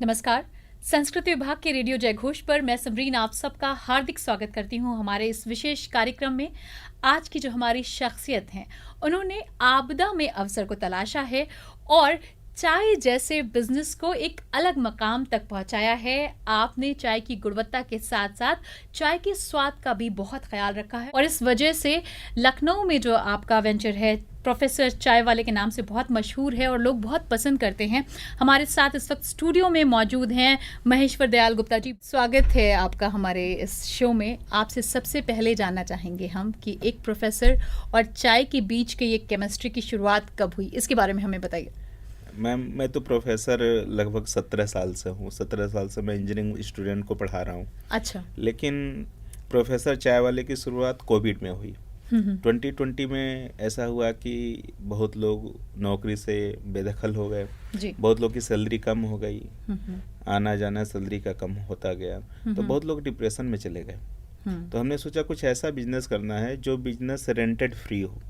नमस्कार। संस्कृति विभाग के रेडियो जयघोष पर मैं समरीन आप सबका हार्दिक स्वागत करती हूं हमारे इस विशेष कार्यक्रम में। आज की जो हमारी शख्सियत हैं, उन्होंने आपदा में अवसर को तलाशा है और चाय जैसे बिजनेस को एक अलग मकाम तक पहुंचाया है। आपने चाय की गुणवत्ता के साथ साथ चाय के स्वाद का भी बहुत ख्याल रखा है और इस वजह से लखनऊ में जो आपका वेंचर है प्रोफेसर चाय वाले के नाम से बहुत मशहूर है और लोग बहुत पसंद करते हैं। हमारे साथ इस वक्त स्टूडियो में मौजूद हैं महेश्वर दयाल गुप्ता जी। स्वागत है आपका हमारे इस शो में। आपसे सबसे पहले जानना चाहेंगे हम कि एक प्रोफेसर और चाय के बीच के ये केमिस्ट्री की शुरुआत कब हुई, इसके बारे में हमें बताइए। मैम, मैं तो प्रोफेसर लगभग 17 साल से हूँ। 17 साल से मैं इंजीनियरिंग स्टूडेंट को पढ़ा रहा हूँ। अच्छा। लेकिन प्रोफेसर चाय वाले की शुरुआत कोविड में हुई। 2020 में ऐसा हुआ कि बहुत लोग नौकरी से बेदखल हो गए, बहुत लोग की सैलरी कम हो गई, आना जाना सैलरी का कम होता गया, तो बहुत लोग डिप्रेशन में चले गए। तो हमने सोचा कुछ ऐसा बिजनेस करना है जो बिजनेस रेंटेड फ्री हो।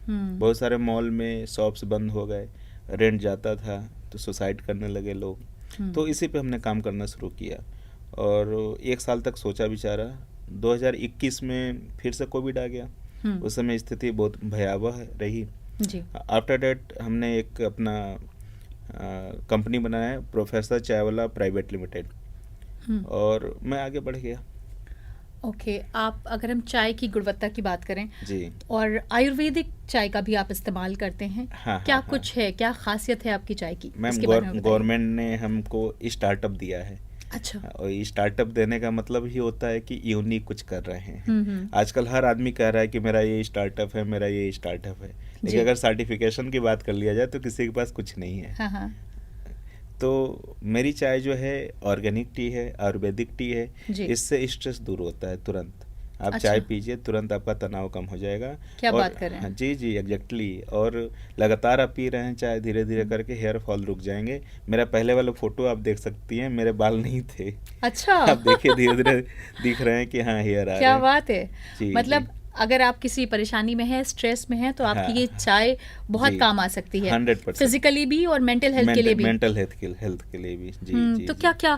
बहुत सारे मॉल में शॉप्स बंद हो गए, रेंट जाता था तो सुसाइड करने लगे लोग। तो इसी पे हमने काम करना शुरू किया और 1 साल तक सोचा विचारा। 2021 में फिर से कोविड आ गया। उस समय स्थिति बहुत भयावह रही। आफ्टर डेट हमने एक अपना कंपनी बनाया, प्रोफेसर चाय वाला प्राइवेट लिमिटेड, और मैं आगे बढ़ गया। ओके। आप अगर हम चाय की गुणवत्ता की बात करें जी, और आयुर्वेदिक चाय का भी आप इस्तेमाल करते हैं। क्या कुछ है, क्या खासियत है आपकी चाय की? मैम, गवर्नमेंट ने हमको स्टार्टअप दिया है। अच्छा। और स्टार्टअप देने का मतलब ही होता है कि यूनिक कुछ कर रहे हैं। आजकल हर आदमी कह रहा है कि मेरा ये स्टार्टअप है, मेरा ये स्टार्टअप है, लेकिन अगर सर्टिफिकेशन की बात कर लिया जाए तो किसी के पास कुछ नहीं है। हाँ। तो मेरी चाय जो है ऑर्गेनिक टी है, आयुर्वेदिक टी है। इससे स्ट्रेस दूर होता है तुरंत। आप चाय पीजिए, तुरंत आपका तनाव कम हो जाएगा। क्या बात कर रहे हैं? जी, एग्जैक्टली। और लगातार आप पी रहे हैं चाय, धीरे धीरे करके हेयर फॉल रुक जाएंगे। मेरा पहले वाला फोटो आप देख सकती हैं, मेरे बाल नहीं थे। अच्छा। आप देखिए, धीरे धीरे दिख रहे हैं कि हाँ, हेयर आ रहे हैं। क्या बात है। मतलब जी। अगर आप किसी परेशानी में हैं, स्ट्रेस में हैं, तो आपकी ये चाय बहुत काम आ सकती है। 100% फिजिकली भी और मेंटल हेल्थ के लिए भी। मेंटल हेल्थ के लिए भी। जी। तो क्या क्या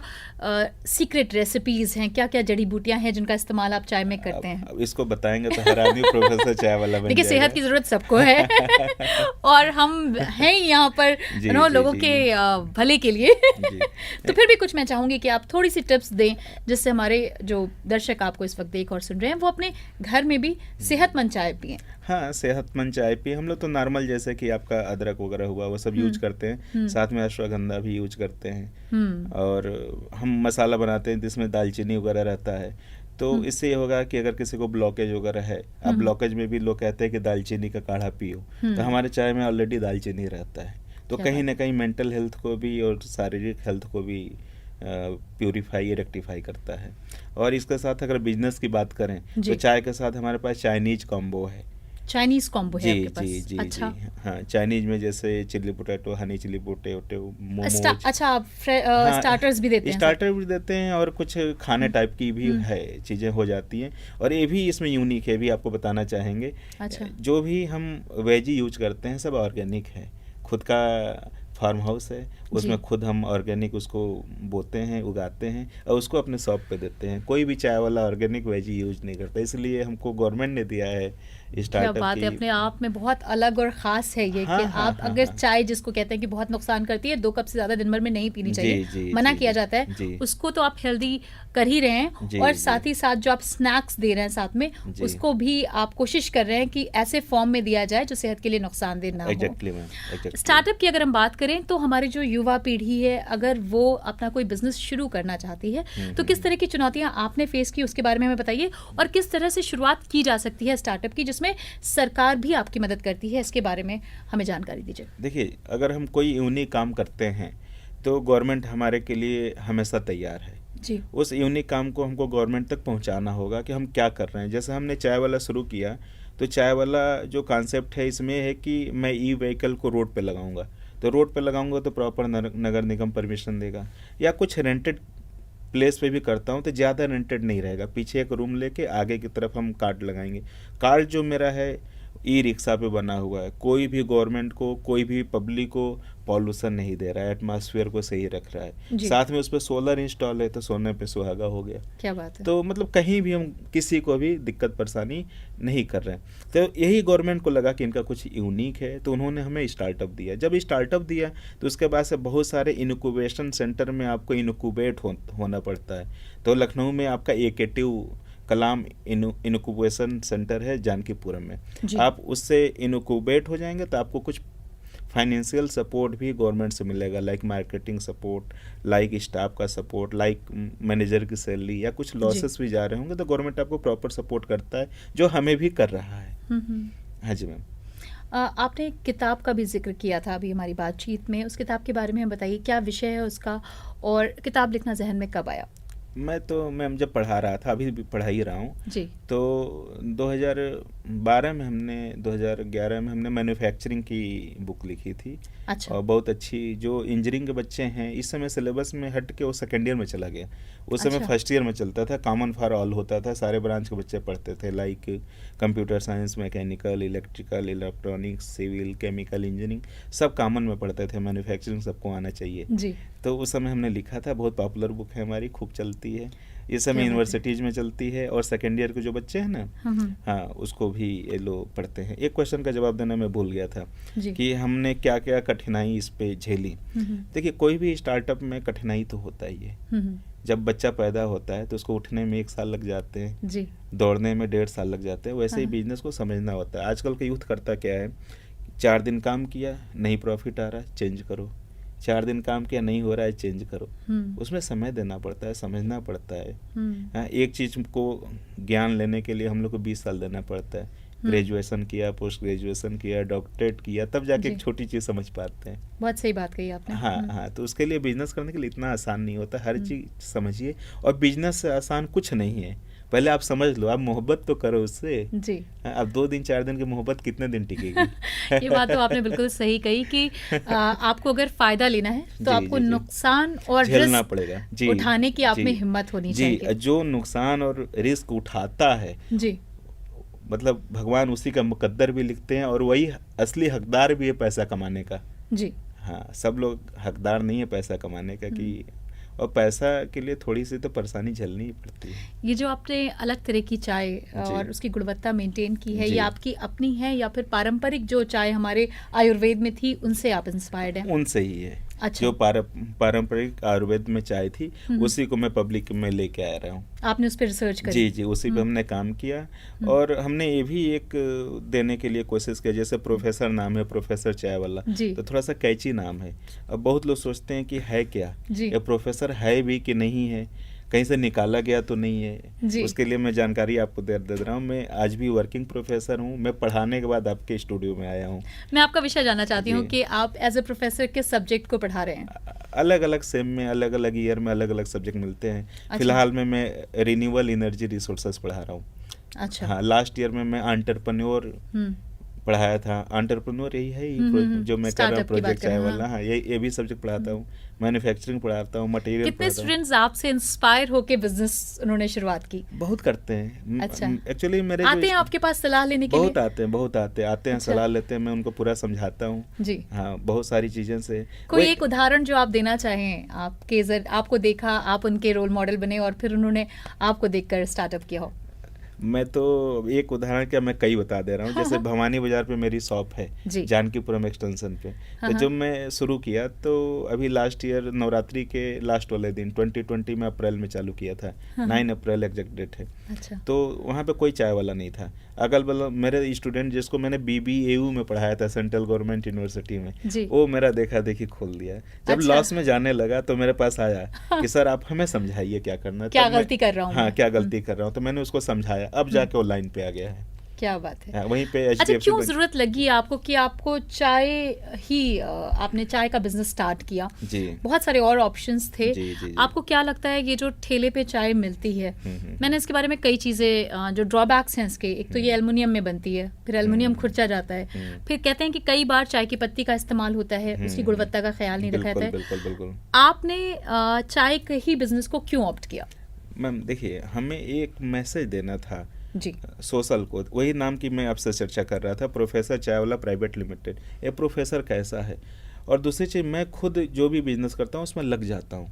सीक्रेट रेसिपीज हैं, क्या क्या जड़ी बूटियां हैं जिनका इस्तेमाल आप चाय में करते हैं? अब इसको बताएंगे तो हर आदमी प्रोफेसर चाय वाला बन देखिए, सेहत की जरूरत सबको है और हम हैं यहाँ पर लोगों के भले के लिए। तो फिर भी कुछ मैं चाहूंगी कि आप थोड़ी सी टिप्स दें जिससे हमारे जो दर्शक आपको इस वक्त देख और सुन रहे हैं वो अपने घर में भी सेहतमंद चाय पिए। हाँ, सेहतमंद चाय पिए। हम लोग तो नॉर्मल जैसे कि आपका अदरक वगैरह हुआ वो सब यूज करते हैं, साथ में अश्वगंधा भी यूज करते हैं, और हम मसाला बनाते हैं जिसमें दालचीनी वगैरह रहता है। तो इससे ये होगा कि अगर किसी को ब्लॉकेज वगैरह है, अब ब्लॉकेज में भी लोग कहते हैं कि दालचीनी का काढ़ा पियो, तो हमारे चाय में ऑलरेडी दालचीनी रहता है। तो कहीं ना कहीं मेंटल हेल्थ को भी और शारीरिक हेल्थ को भी प्यूरिफाई रेक्टिफाई करता है। और इसके साथ अगर बिजनेस की बात करें तो चाय के साथ हमारे पास चाइनीज कॉम्बो है। चाइनीज कॉम्बो है आपके पास? जी। अच्छा। जी हाँ, चाइनीज में जैसे chilli potato, honey chilli potato, momos. अच्छा, आप स्टार्टर्स भी देते हैं? स्टार्टर भी देते हैं और कुछ खाने टाइप की भी है चीज़ें हो जाती हैं। और ये भी इसमें यूनिक है, भी आपको बताना चाहेंगे। अच्छा। जो भी हम वेजी यूज करते हैं सब ऑर्गेनिक है। खुद का फार्म हाउस है, उसमें खुद हम ऑर्गेनिक उसको बोते हैं, उगाते हैं और उसको अपने शॉप पे देते हैं। कोई भी चाय वाला ऑर्गेनिक वेजी यूज नहीं करता, इसलिए हमको गवर्नमेंट ने दिया है क्या बात है, अपने आप में बहुत अलग और ख़ास है ये। कि आप अगर चाय जिसको कहते हैं कि बहुत नुकसान करती है, 2 कप से ज़्यादा दिन भर में नहीं पीनी चाहिए, मना किया जाता है, उसको तो आप हेल्दी कर ही रहे हैं। और साथ ही साथ जो आप स्नैक्स दे रहे हैं साथ में, उसको भी आप कोशिश कर रहे हैं कि ऐसे फॉर्म में दिया जाए जो सेहत के लिए नुकसानदेह ना हो। स्टार्टअप की अगर हम बात करें तो हमारी जो युवा पीढ़ी है, अगर वो अपना कोई बिजनेस शुरू करना चाहती है तो किस तरह की चुनौतियां आपने फेस की उसके बारे में हमें बताइए, और किस तरह से शुरुआत की जा सकती है स्टार्टअप की जिसमें सरकार भी आपकी मदद करती है, इसके बारे में हमें जानकारी दीजिए। देखिए, अगर हम कोई यूनिक काम करते हैं तो गवर्नमेंट हमारे के लिए हमेशा तैयार है जी। उस यूनिक काम को हमको गवर्नमेंट तक पहुंचाना होगा कि हम क्या कर रहे हैं। जैसे हमने चाय वाला शुरू किया, तो चाय वाला जो कॉन्सेप्ट है इसमें है कि मैं ई व्हीकल को रोड पे लगाऊंगा, तो रोड पे लगाऊंगा तो प्रॉपर नगर निगम परमिशन देगा। या कुछ रेंटेड प्लेस पे भी करता हूँ तो ज़्यादा रेंटेड नहीं रहेगा, पीछे एक रूम लेके आगे की तरफ हम कार्ड लगाएंगे। कार्ड जो मेरा है ई रिक्शा पे बना हुआ है, कोई भी गवर्नमेंट को, कोई भी पब्लिक को पॉल्यूशन नहीं दे रहा है, एटमॉस्फेयर को सही रख रहा है, साथ में उस पर सोलर इंस्टॉल है, तो सोने पे सुहागा हो गया। क्या बात है। तो मतलब कहीं भी हम किसी को भी दिक्कत परेशानी नहीं कर रहे हैं। तो यही गवर्नमेंट को लगा कि इनका कुछ यूनिक है, तो उन्होंने हमें स्टार्टअप दिया। जब स्टार्टअप दिया तो उसके बाद से बहुत सारे इनक्यूबेशन सेंटर में आपको इनक्यूबेट होना पड़ता है। तो लखनऊ में आपका एकेटिव कलाम इनक्यूबेशन सेंटर है जानकीपुरम में, आप उससे इनक्यूबेट हो जाएंगे तो आपको कुछ फाइनेंशियल सपोर्ट भी गवर्नमेंट से मिलेगा, like marketing support, like staff का सपोर्ट, लाइक मैनेजर की सैलरी, या कुछ लॉसेस भी जा रहे होंगे तो गवर्नमेंट आपको प्रॉपर सपोर्ट करता है, जो हमें भी कर रहा है। हाँ जी मैम। आपने किताब का भी जिक्र किया था अभी हमारी बातचीत में, उस किताब के बारे में बताइए, क्या विषय है उसका और किताब लिखना जहन में कब आया? मैं तो मैम जब पढ़ा रहा था, अभी भी पढ़ा ही रहा हूँ जी, तो 2012 में हमने 2011 में हमने मैन्युफैक्चरिंग की बुक लिखी थी। अच्छा। और बहुत अच्छी, जो इंजीनियरिंग के बच्चे हैं इस समय सिलेबस में हट के वो सेकेंड ईयर में चला गया, उस समय अच्छा। फर्स्ट ईयर में चलता था, कॉमन फॉर ऑल होता था, सारे ब्रांच के बच्चे पढ़ते थे, like computer science, mechanical, electrical, electronics, civil, chemical engineering, सब कॉमन में पढ़ते थे। मैन्युफैक्चरिंग सबको आना चाहिए जी। तो उस समय हमने लिखा था, बहुत पॉपुलर बुक है हमारी, खूब चलती है, इस समय यूनिवर्सिटीज़ में चलती है, और सेकेंड ईयर के जो बच्चे हैं ना, हाँ उसको भी ये लोग पढ़ते हैं। एक क्वेश्चन का जवाब देना मैं भूल गया था कि हमने क्या क्या कठिनाई इस पे झेली। देखिए, कोई भी स्टार्टअप में कठिनाई तो होता ही है। जब बच्चा पैदा होता है तो उसको उठने में 1 साल लग जाते हैं जी, दौड़ने में 1.5 साल लग जाते हैं, वैसे ही बिजनेस को समझना होता है। आजकल का यूथ करता क्या है, 4 दिन काम किया, नहीं प्रॉफिट आ रहा, चेंज करो, 4 दिन काम किया, नहीं हो रहा है, चेंज करो। उसमें समय देना पड़ता है, समझना पड़ता है। एक चीज़ को ज्ञान लेने के लिए हम लोग को 20 साल देना पड़ता है। ग्रेजुएशन किया, पोस्ट ग्रेजुएशन किया, डॉक्टरेट किया, तब जाके एक छोटी चीज़ समझ पाते हैं। बहुत सही बात कही आपने। हाँ, तो उसके लिए बिजनेस करने के लिए इतना आसान नहीं होता, हर चीज़ समझिए, और बिजनेस से आसान कुछ नहीं है। पहले आप समझ लो, आप मोहब्बत तो करो उससे जी। अब 2 दिन 4 दिन की मोहब्बत कितने दिन टिकेगी? ये बात तो आपने बिल्कुल सही कही कि आपको अगर फायदा लेना है तो आपको नुकसान और झेलना पड़ेगा जी, उठाने की आप में हिम्मत होनी चाहिए। जो नुकसान और रिस्क उठाता है जी, मतलब भगवान उसी का मुकद्दर भी लिखते हैं, और वही असली हकदार भी है पैसा कमाने का जी। हाँ, सब लोग हकदार नहीं है पैसा कमाने का, कि और पैसा के लिए थोड़ी सी तो परेशानी झेलनी ही पड़ती है। ये जो आपने अलग तरह की चाय और उसकी गुणवत्ता मेंटेन की है, ये आपकी अपनी है या फिर पारंपरिक जो चाय हमारे आयुर्वेद में थी उनसे आप इंस्पायर्ड हैं? उनसे ही है। अच्छा। जो पारंपरिक आयुर्वेद में चाय थी उसी को मैं पब्लिक में लेके आ रहा हूँ। आपने उस पर रिसर्च करी? जी, उसी पे हमने काम किया, और हमने ये भी एक देने के लिए कोशिश की, जैसे प्रोफेसर नाम है, प्रोफेसर चाय वाला, तो थोड़ा सा कैची नाम है। अब बहुत लोग सोचते हैं कि है क्या, या प्रोफेसर है भी कि नहीं है, कहीं से निकाला गया तो नहीं है। उसके लिए मैं जानकारी आपको दे रहा हूँ। मैं आज भी वर्किंग प्रोफेसर हूँ, मैं पढ़ाने के बाद आपके स्टूडियो में आया हूँ। मैं आपका विषय जानना चाहती हूँ कि आप एज ए प्रोफेसर किस सब्जेक्ट को पढ़ा रहे हैं? अलग अलग सेम में, अलग अलग ईयर में अलग अलग सब्जेक्ट मिलते हैं। अच्छा। फिलहाल में मैं रिन्यूएबल एनर्जी रिसोर्सेज पढ़ा रहा हूँ। अच्छा। हाँ, लास्ट ईयर में मैं एंटरप्रेन्योर पढ़ाया था। एंटरप्रेन्योर यही है जो मैं कर रहा हूँ, प्रोजेक्ट चाय वाला। हाँ, ये भी सब्जेक्ट पढ़ाता हूँ, मैन्युफैक्चरिंग पढ़ाता हूँ, मटेरियल। कितने स्टूडेंट्स आपसे इंस्पायर होके बिजनेस उन्होंने शुरुआत की? बहुत करते हैं। अच्छा। एक्चुअली मेरे आते हैं आपके पास सलाह लेने के लिए? बहुत आते हैं। अच्छा। सलाह लेते हैं, मैं उनको पूरा समझाता हूँ जी। हाँ, बहुत सारी चीजें से। कोई एक उदाहरण जो आप देना चाहें, आपको देखा, आप उनके रोल मॉडल बने और फिर उन्होंने आपको देखकर स्टार्टअप किया हो? मैं तो एक उदाहरण क्या, मैं कई बता दे रहा हूँ। जैसे भवानी बाजार पे मेरी शॉप है, जानकीपुरम एक्सटेंशन पे। तो जब मैं शुरू किया तो अभी लास्ट ईयर नवरात्रि के लास्ट वाले दिन 2020 में अप्रैल में चालू किया था। 9 अप्रैल एग्जैक्ट डेट है। अच्छा। तो वहाँ पे कोई चाय वाला नहीं था। अगल बगल मेरे स्टूडेंट जिसको मैंने BBAU में पढ़ाया था, सेंट्रल गवर्नमेंट यूनिवर्सिटी में, वो मेरा देखा देखी खोल दिया। जब लॉस में जाने लगा तो मेरे पास आया कि सर आप हमें समझाइए क्या करना है, क्या गलती कर रहा हूँ। हाँ, क्या गलती कर रहा हूँ। तो मैंने उसको समझाया, अब जाके वो लाइन पे आ गया है। क्या बात है। वहीं पे अच्छा, क्यों जरूरत लगी आपको कि आपको चाय ही आपने चाय का बिजनेस स्टार्ट किया? जी। बहुत सारे और ऑप्शंस थे। जी। आपको क्या लगता है ये जो ठेले पे चाय मिलती है, मैंने इसके बारे में कई चीजें जो ड्रॉबैक्स हैं इसके, एक तो ये एल्युमिनियम में बनती है, फिर एल्युमिनियम खुरचा जाता है, फिर कहते हैं कि कई बार चाय की पत्ती का इस्तेमाल होता है, उसकी गुणवत्ता का ख्याल नहीं रखा जाता है। बिल्कुल। आपने चाय के ही बिजनेस को क्यों ऑप्ट किया? मैम देखिए, हमें एक मैसेज देना था जी। सोशल को, वही नाम की मैं आपसे चर्चा कर रहा था, प्रोफेसर चायवाला प्राइवेट लिमिटेड। ये प्रोफेसर कैसा है? और दूसरी चीज़, मैं खुद जो भी बिजनेस करता हूँ उसमें लग जाता हूँ।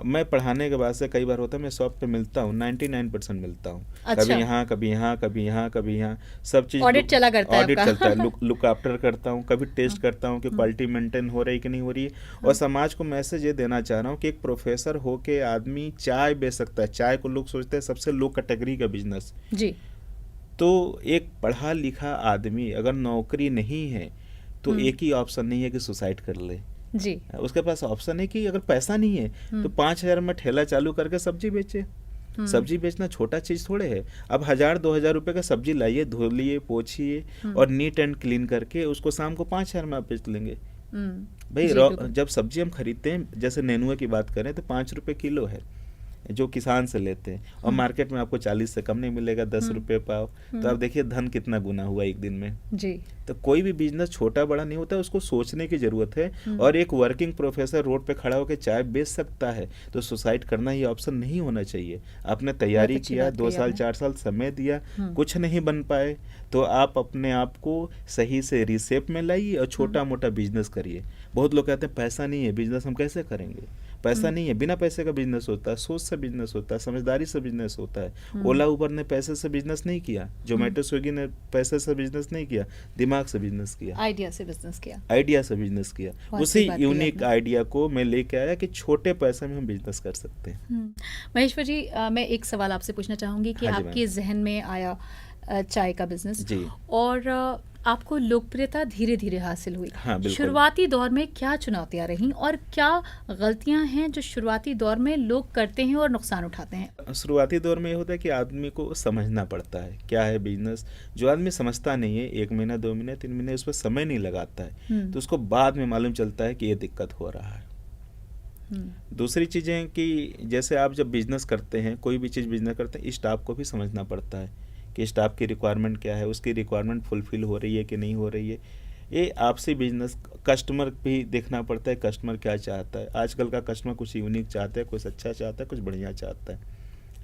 मैं पढ़ाने के बाद से कई बार होता है मैं शॉप पे मिलता हूँ, 99% मिलता हूँ। अच्छा। कभी यहाँ कभी यहाँ कभी यहाँ कभी यहाँ, सब चीज़ ऑडिट चला करता है, ऑडिट चलता है, लुक आफ्टर करता हूँ, कभी टेस्ट करता हूँ कि क्वालिटी मेंटेन हो रही कि नहीं हो रही है। और समाज को मैसेज ये देना चाह रहा हूँ कि एक प्रोफेसर होके आदमी चाय बेच सकता है। चाय को लोग सोचते हैं सबसे लो कैटेगरी का बिजनेस जी। तो एक पढ़ा लिखा आदमी अगर नौकरी नहीं है तो एक ही ऑप्शन नहीं है कि सुसाइड कर ले जी। उसके पास ऑप्शन है कि अगर पैसा नहीं है तो 5,000 में ठेला चालू करके सब्जी बेचे। सब्जी बेचना छोटा चीज थोड़े है। अब 1,000-2,000 रुपए का सब्जी लाइए, धोलिए, पोछिए और नीट एंड क्लीन करके उसको शाम को 5,000 में आप बेच लेंगे। भाई जब सब्जी हम खरीदते हैं, जैसे नेनुआ की बात करें तो 5 रुपए किलो है जो किसान से लेते हैं, और मार्केट में आपको 40 से कम नहीं मिलेगा, 10 रुपए पाव। तो आप देखिए धन कितना गुना हुआ एक दिन में जी। तो कोई भी बिजनेस छोटा बड़ा नहीं होता, उसको सोचने की जरूरत है। और एक वर्किंग प्रोफेसर रोड पे खड़ा होकर चाय बेच सकता है तो सुसाइड करना ही ऑप्शन नहीं होना चाहिए। आपने तैयारी किया, 2 साल 4 साल समय दिया, कुछ नहीं बन पाए तो आप अपने आप को सही से रिसेप में लाइए और छोटा मोटा बिजनेस करिए। बहुत लोग कहते हैं पैसा नहीं है, बिजनेस हम कैसे करेंगे? पैसा नहीं है, बिना पैसे का बिजनेस होता है, सोच से बिजनेस होता है, समझदारी से बिजनेस होता है। ओला उबर ने पैसे से बिजनेस नहीं किया, जोमेटो स्विगी ने पैसे से बिजनेस नहीं किया, दिमाग से बिजनेस किया, आइडिया से बिजनेस किया, आइडिया से बिजनेस किया। उसी यूनिक आइडिया को मैं लेके आया कि छोटे पैसे में हम बिजनेस कर सकते हैं। महेश्वर जी, मैं एक सवाल आपसे पूछना चाहूंगी कि आपके जहन में आया चाय का बिजनेस और आपको लोकप्रियता धीरे धीरे हासिल हुई। हाँ, शुरुआती दौर में क्या चुनौतियां रहीं और क्या गलतियां हैं जो शुरुआती दौर में लोग करते हैं और नुकसान उठाते हैं? शुरुआती दौर में ये होता है कि आदमी को समझना पड़ता है क्या है बिजनेस। जो आदमी समझता नहीं है, 1 महीना 2 महीने 3 महीने उस पर समय नहीं लगाता है तो उसको बाद में मालूम चलता है कि ये दिक्कत हो रहा है। दूसरी चीज़ें कि जैसे आप जब बिजनेस करते हैं, कोई भी चीज़ बिजनेस करते हैं, स्टाफ को भी समझना पड़ता है कि स्टाफ की रिक्वायरमेंट क्या है, उसकी रिक्वायरमेंट फुलफिल हो रही है कि नहीं हो रही है। ये आपसी बिजनेस, कस्टमर भी देखना पड़ता है, कस्टमर क्या चाहता है। आजकल का कस्टमर कुछ यूनिक चाहता है, कुछ अच्छा चाहता है, कुछ बढ़िया चाहता है,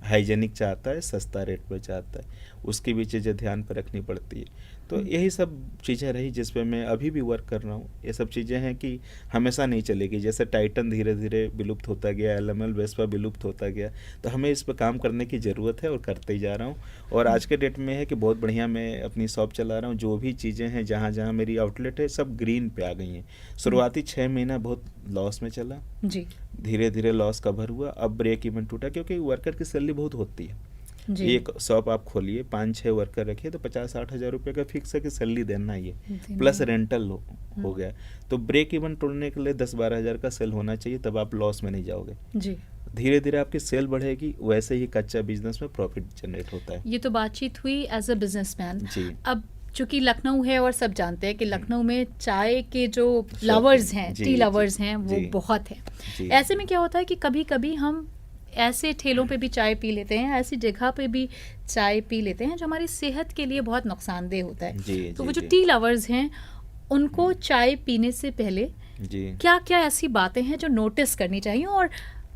हाइजेनिक चाहता है, सस्ता रेट पे चाहता है, उसकी भी चीज़ें ध्यान पर रखनी पड़ती है। तो यही सब चीज़ें रही जिस पे मैं अभी भी वर्क कर रहा हूँ। ये सब चीज़ें हैं कि हमेशा नहीं चलेगी। जैसे टाइटन धीरे धीरे विलुप्त होता गया, LML वेस्पा विलुप्त होता गया, तो हमें इस पर काम करने की ज़रूरत है और करते ही जा रहा हूँ। और आज के डेट में है कि बहुत बढ़िया मैं अपनी शॉप चला रहा हूँ। जो भी चीज़ें हैं, जहाँ जहाँ मेरी आउटलेट है, सब ग्रीन पे आ गई हैं। शुरुआती 6 महीना बहुत लॉस में चला जी, धीरे धीरे लॉस कवर हुआ, अब ब्रेक इवन टूटा, क्योंकि वर्कर की सैलरी बहुत होती है। एक शॉप आप खोलिए, 5-6 वर्कर रखिए तो 50-60 हज़ार रुपये का फिक्स है कि सैलरी देना ही है, प्लस रेंटल हो गया। तो ब्रेक इवन तोड़ने के लिए 10-12 हज़ार का सेल होना चाहिए, तब आप लॉस में नहीं जाओगे जी। धीरे धीरे आपकी सेल बढ़ेगी, वैसे ही कच्चा बिजनेस में प्रॉफिट जनरेट होता है। ये तो बातचीत हुई एज अ बिजनेसमैन जी। अब चूंकि लखनऊ है और सब जानते हैं कि लखनऊ में चाय के जो लवर्स हैं, टी लवर्स हैं, वो बहुत हैं। ऐसे में क्या होता है कि कभी कभी हम ऐसे ठेलों पे भी चाय पी लेते हैं, ऐसी जगह पे भी चाय पी लेते हैं जो हमारी सेहत के लिए बहुत नुकसानदेह होता है। तो वो जो टी लवर्स हैं उनको चाय पीने से पहले क्या क्या ऐसी बातें हैं जो नोटिस करनी चाहिए और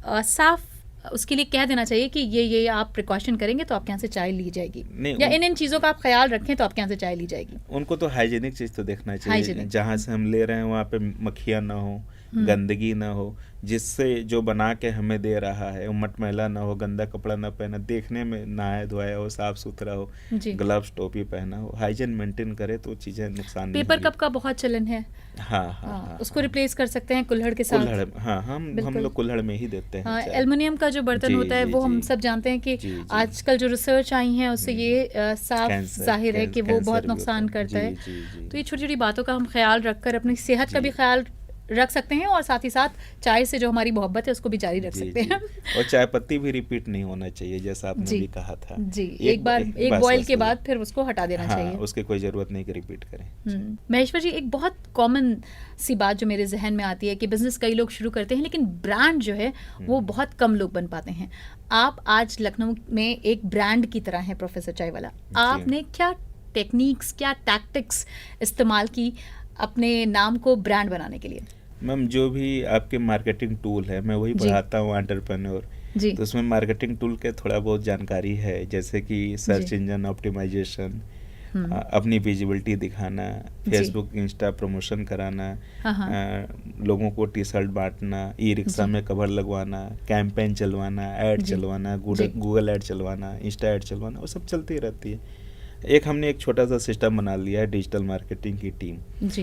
साफ उसके लिए कह देना चाहिए कि ये आप प्रिकॉशन करेंगे तो आपके यहाँ से चाय ली जाएगी, या इन चीज़ों का आप ख्याल रखें तो आपके यहाँ से चाय ली जाएगी? उनको तो हाइजीनिक चीज़ तो देखना चाहिए। जहाँ से हम ले रहे हैं वहाँ पे मक्खियाँ ना हो, गंदगी ना हो, जिससे जो बना के हमें दे रहा है वो मटमैला ना हो, गंदा कपड़ा ना पहना, देखने में नहाया धोया हो, साफ सुथरा हो, ग्लव्स टोपी पहना हो, हाइजीन मेंटेन करे तो चीजें नुकसान नहीं। पेपर कप का बहुत चलन है। हाँ, उसको रिप्लेस कर सकते हैं कुल्हड़ के साथ। हम लोग कुल्हड़ में ही देते हैं। एल्युमिनियम का जो बर्तन होता है वो हम सब जानते हैं कि आजकल जो रिसर्च आई है उससे ये साफ जाहिर है कि वो बहुत नुकसान करता है। तो ये छोटी छोटी बातों का हम ख्याल रखकर अपनी सेहत का भी ख्याल रख सकते हैं और साथ ही साथ चाय से जो हमारी मोहब्बत है उसको भी जारी रख सकते हैं। और चाय पत्ती भी रिपीट नहीं होना चाहिए, जैसा आपने भी कहा था जी। एक बॉयल के बाद फिर उसको हटा देना चाहिए, उसकी कोई जरूरत नहीं कि रिपीट करें। महेश्वर जी, एक बहुत कॉमन सी बात जो मेरे जहन में आती है कि बिजनेस कई लोग शुरू करते हैं लेकिन ब्रांड जो है वो बहुत कम लोग बन पाते हैं। आप आज लखनऊ में एक ब्रांड की तरह है प्रोफेसर चायवाला। आपने क्या टेक्निक्स, क्या टैक्टिक्स इस्तेमाल की अपने नाम को ब्रांड बनाने के लिए? मैम, जो भी आपके मार्केटिंग टूल है मैं वही पढ़ाता हूँ एंटरप्रेन्योर जी। तो उसमें मार्केटिंग टूल के थोड़ा बहुत जानकारी है, जैसे कि सर्च इंजन ऑप्टिमाइजेशन, अपनी विजिबिलिटी दिखाना, फेसबुक इंस्टा प्रमोशन कराना, लोगों को टी शर्ट बांटना, ई रिक्शा में कवर लगवाना, कैंपेन चलवाना, ऐड चलवाना, गूगल ऐड चलवाना, इंस्टा ऐड चलवाना, वो सब चलती रहती है। एक हमने एक छोटा सा सिस्टम बना लिया है, डिजिटल मार्केटिंग की टीम।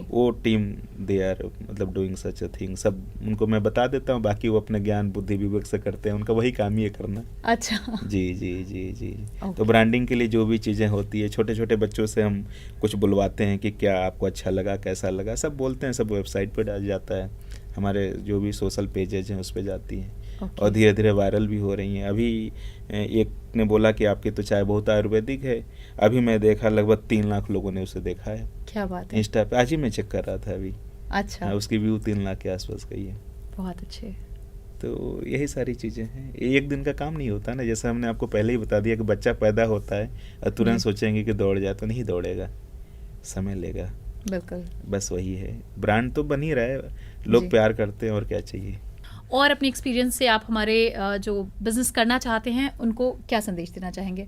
वो टीम दे आर मतलब डूइंग सच अ थिंग, सब उनको मैं बता देता हूँ, बाकी वो अपने ज्ञान बुद्धि विवेक से करते हैं, उनका वही काम ही है करना। अच्छा। जी जी जी जी। तो ब्रांडिंग के लिए जो भी चीज़ें होती है, छोटे छोटे बच्चों से हम कुछ बुलवाते हैं कि क्या आपको अच्छा लगा, कैसा लगा, सब बोलते हैं, सब वेबसाइट पर डाल जाता है, हमारे जो भी सोशल पेजेज हैं उस पर जाती हैं। और धीरे धीरे वायरल भी हो रही हैं। अभी एक ने बोला कि आपकी तो चाय बहुत आयुर्वेदिक है, अभी मैं देखा लगभग 3 लाख लोगों ने उसे देखा है। क्या बात है। इंस्टा पे आज ही मैं चेक कर रहा था अभी। अच्छा। उसकी व्यू 3 लाख के आसपास गई है। बहुत अच्छे। तो यही सारी चीज़ें हैं, एक दिन का काम नहीं होता ना, जैसे हमने आपको पहले ही बता दिया कि बच्चा पैदा होता है और तुरंत सोचेंगे कि दौड़ जाए, तो नहीं दौड़ेगा, समय लेगा। बिल्कुल। बस वही है, ब्रांड तो बन ही रहा है, लोग प्यार करते हैं, और क्या चाहिए। और अपने एक्सपीरियंस से आप हमारे जो बिजनेस करना चाहते हैं उनको क्या संदेश देना चाहेंगे?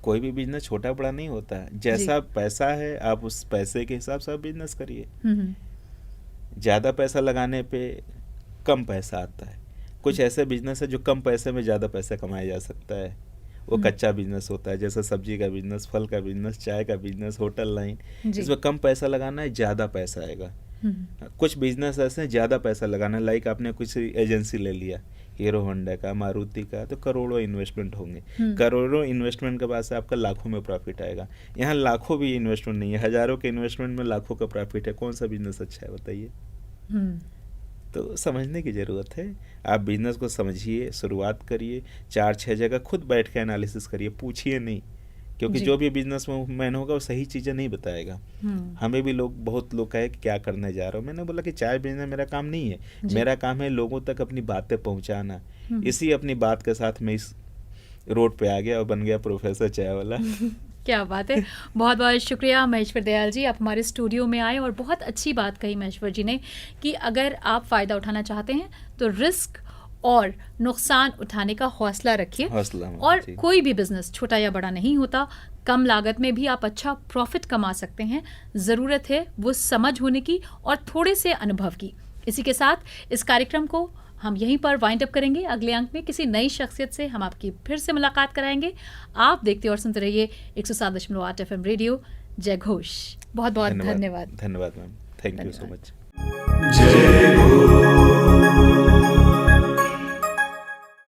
कोई भी बिजनेस छोटा बड़ा नहीं होता है, जैसा पैसा है आप उस पैसे के हिसाब से बिजनेस करिए। ज़्यादा पैसा लगाने पे कम पैसा आता है। कुछ ऐसे बिजनेस है जो कम पैसे में ज़्यादा पैसा कमाया जा सकता है, वो कच्चा बिजनेस होता है, जैसे सब्जी का बिजनेस, फल का बिजनेस, चाय का बिजनेस, होटल लाइन। इसमें कम पैसा लगाना है, ज़्यादा पैसा आएगा। कुछ बिजनेस ऐसे हैं ज़्यादा पैसा लगाना, लाइक आपने कुछ एजेंसी ले लिया, हीरो होंडा का, मारुति का, तो करोड़ों इन्वेस्टमेंट होंगे। करोड़ों इन्वेस्टमेंट के बाद से आपका लाखों में प्रॉफिट आएगा। यहाँ लाखों भी इन्वेस्टमेंट नहीं है, हज़ारों के इन्वेस्टमेंट में लाखों का प्रॉफिट है। कौन सा बिजनेस अच्छा है बताइए? तो समझने की ज़रूरत है। आप बिजनेस को समझिए, शुरुआत करिए, 4-6 जगह खुद बैठ के एनालिसिस करिए, पूछिए नहीं, क्योंकि जो भी बिजनेस मैन होगा वो सही चीज़ें नहीं बताएगा। हमें भी बहुत लोग कहे कि क्या करने जा रहे हो, मैंने बोला कि चाय बेचना मेरा काम नहीं है, मेरा काम है लोगों तक अपनी बातें पहुंचाना। इसी अपनी बात के साथ मैं इस रोड पे आ गया और बन गया प्रोफेसर चाय वाला। क्या बात है। बहुत बहुत शुक्रिया महेश्वर दयाल जी, आप हमारे स्टूडियो में आए और बहुत अच्छी बात कही महेश्वर जी ने कि अगर आप फ़ायदा उठाना चाहते हैं तो रिस्क और नुकसान उठाने का हौसला रखिए। और कोई भी बिजनेस छोटा या बड़ा नहीं होता, कम लागत में भी आप अच्छा प्रॉफिट कमा सकते हैं। ज़रूरत है वो समझ होने की और थोड़े से अनुभव की। इसी के साथ इस कार्यक्रम को हम यहीं पर वाइंड अप करेंगे। अगले अंक में किसी नई शख्सियत से हम आपकी फिर से मुलाकात कराएंगे। आप देखते और सुनते रहिए 107.8 FM रेडियो जय घोष। बहुत बहुत धन्यवाद। धन्यवाद ma'am, thank you so much.